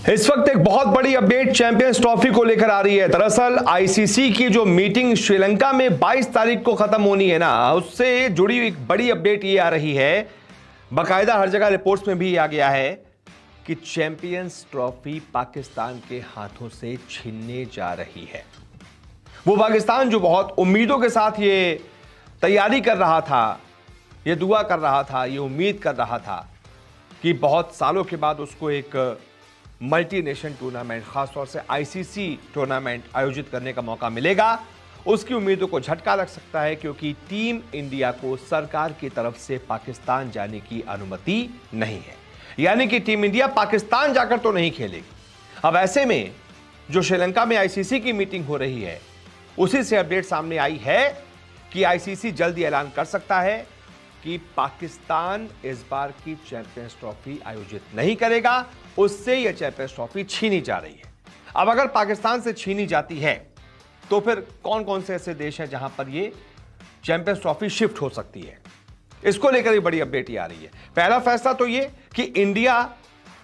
इस वक्त एक बहुत बड़ी अपडेट चैंपियंस ट्रॉफी को लेकर आ रही है। दरअसल आईसीसी की जो मीटिंग श्रीलंका में 22 तारीख को खत्म होनी है ना, उससे जुड़ी एक बड़ी अपडेट ये आ रही है, बाकायदा हर जगह रिपोर्ट्स में भी आ गया है कि चैंपियंस ट्रॉफी पाकिस्तान के हाथों से छीनने जा रही है। वो पाकिस्तान जो बहुत उम्मीदों के साथ ये तैयारी कर रहा था, ये दुआ कर रहा था, ये उम्मीद कर रहा था कि बहुत सालों के बाद उसको एक मल्टी नेशन टूर्नामेंट, खासतौर से आईसीसी टूर्नामेंट आयोजित करने का मौका मिलेगा, उसकी उम्मीदों को झटका लग सकता है, क्योंकि टीम इंडिया को सरकार की तरफ से पाकिस्तान जाने की अनुमति नहीं है। यानी कि टीम इंडिया पाकिस्तान जाकर तो नहीं खेलेगी। अब ऐसे में जो श्रीलंका में आईसीसी की मीटिंग हो रही है, उसी से अपडेट सामने आई है कि आईसीसी जल्द ऐलान कर सकता है कि पाकिस्तान इस बार की चैंपियंस ट्रॉफी आयोजित नहीं करेगा, उससे यह चैंपियंस ट्रॉफी छीनी जा रही है। अब अगर पाकिस्तान से छीनी जाती है तो फिर कौन कौन से ऐसे देश हैं जहां पर यह चैंपियंस ट्रॉफी शिफ्ट हो सकती है, इसको लेकर ही बड़ी अपडेट आ रही है। पहला फैसला तो यह कि इंडिया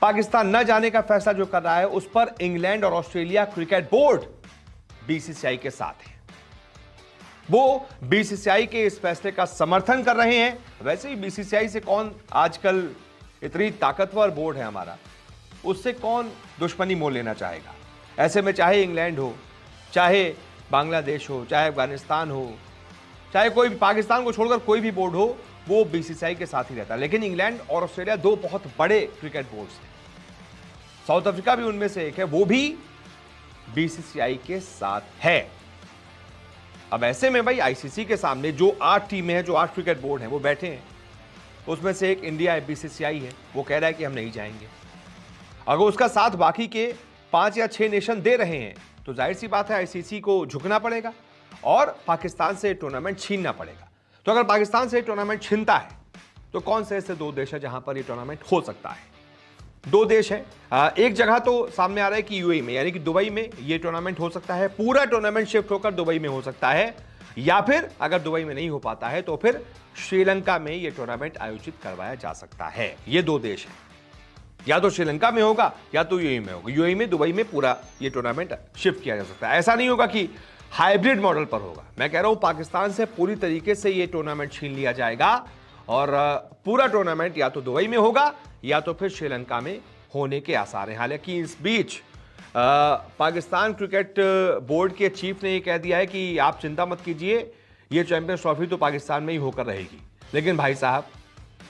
पाकिस्तान न जाने का फैसला जो कर रहा है, उस पर इंग्लैंड और ऑस्ट्रेलिया क्रिकेट बोर्ड बीसीसीआई के साथ है। वो बीसीसीआई के इस फैसले का समर्थन कर रहे हैं। वैसे ही बीसीसीआई से कौन, आजकल इतनी ताकतवर बोर्ड है हमारा, उससे कौन दुश्मनी मोल लेना चाहेगा। ऐसे में चाहे इंग्लैंड हो, चाहे बांग्लादेश हो, चाहे अफगानिस्तान हो, चाहे कोई भी, पाकिस्तान को छोड़कर कोई भी बोर्ड हो, वो बीसीसीआई के साथ ही रहता है। लेकिन इंग्लैंड और ऑस्ट्रेलिया दो बहुत बड़े क्रिकेट बोर्ड्स हैं। साउथ अफ्रीका भी उनमें से एक है, वो भी बीसीसीआई के साथ है। अब ऐसे में भाई आईसीसी के सामने जो 8 टीमें हैं, जो 8 क्रिकेट बोर्ड हैं, वो बैठे हैं। उसमें से एक इंडिया है, बीसीसीआई है, वो कह रहा है कि हम नहीं जाएंगे। अगर उसका साथ बाकी के 5 या 6 नेशन दे रहे हैं तो जाहिर सी बात है आईसीसी को झुकना पड़ेगा और पाकिस्तान से टूर्नामेंट छीनना पड़ेगा। तो अगर पाकिस्तान से टूर्नामेंट छीनता है तो कौन से ऐसे 2 देश है जहां पर यह टूर्नामेंट हो सकता है? 2 देश है। एक जगह तो सामने आ रहा है कि यूएई में, यानी कि दुबई में यह टूर्नामेंट हो सकता है। पूरा टूर्नामेंट शिफ्ट होकर दुबई में हो सकता है, या फिर अगर दुबई में नहीं हो पाता है तो फिर श्रीलंका में यह टूर्नामेंट आयोजित करवाया जा सकता है। ये 2 देश हैं, या तो श्रीलंका में होगा या तो यूएई में होगा। यूएई में, दुबई में पूरा ये टूर्नामेंट शिफ्ट किया जा सकता है। ऐसा नहीं होगा कि हाइब्रिड मॉडल पर होगा। मैं कह रहा हूं पाकिस्तान से पूरी तरीके से ये टूर्नामेंट छीन लिया जाएगा और पूरा टूर्नामेंट या तो दुबई में होगा या तो फिर श्रीलंका में होने के आसार हैं। हालांकि इस बीच पाकिस्तान क्रिकेट बोर्ड के चीफ ने यह कह दिया है कि आप चिंता मत कीजिए, ये चैंपियंस ट्रॉफी तो पाकिस्तान में ही होकर रहेगी। लेकिन भाई साहब,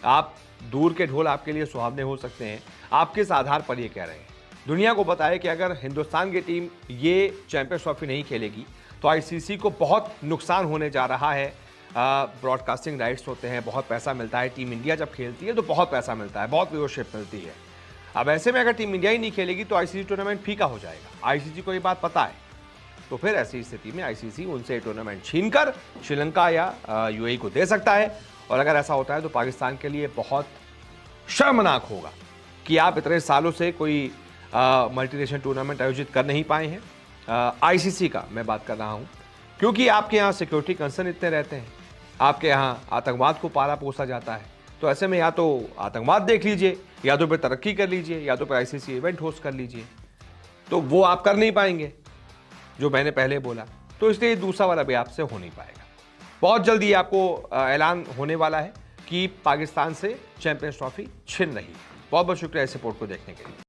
आप दूर के ढोल आपके लिए सुहावने हो सकते हैं। आप किस आधार पर ये कह रहे हैं? दुनिया को बताया कि अगर हिंदुस्तान की टीम ये चैंपियंस ट्रॉफी नहीं खेलेगी तो आईसीसी को बहुत नुकसान होने जा रहा है। ब्रॉडकास्टिंग राइट्स होते हैं, बहुत पैसा मिलता है। टीम इंडिया जब खेलती है तो बहुत पैसा मिलता है, बहुत व्यूअरशिप मिलती है। अब ऐसे में अगर टीम इंडिया ही नहीं खेलेगी तो आईसीसी टूर्नामेंट फीका हो जाएगा। आईसीसी को ये बात पता है, तो फिर ऐसी स्थिति में आईसीसी उनसे टूर्नामेंट छीनकर श्रीलंका या यूएई को दे सकता है। और अगर ऐसा होता है तो पाकिस्तान के लिए बहुत शर्मनाक होगा कि आप इतने सालों से कोई मल्टीनेशनल टूर्नामेंट आयोजित कर नहीं पाए हैं। आईसीसी का मैं बात कर रहा हूं, क्योंकि आपके यहाँ सिक्योरिटी कंसर्न इतने रहते हैं, आपके यहाँ आतंकवाद को पाला पोसा जाता है। तो ऐसे में या तो आतंकवाद देख लीजिए, या तो फिर तरक्की कर लीजिए, या तो फिर आईसीसी इवेंट होस्ट कर लीजिए। तो वो आप कर नहीं पाएंगे जो मैंने पहले बोला, तो इसलिए दूसरा वाला भी आपसे हो नहीं पाएगा। बहुत जल्दी आपको ऐलान होने वाला है कि पाकिस्तान से चैंपियंस ट्रॉफी छिन रही है। बहुत बहुत शुक्रिया इस रिपोर्ट को देखने के लिए।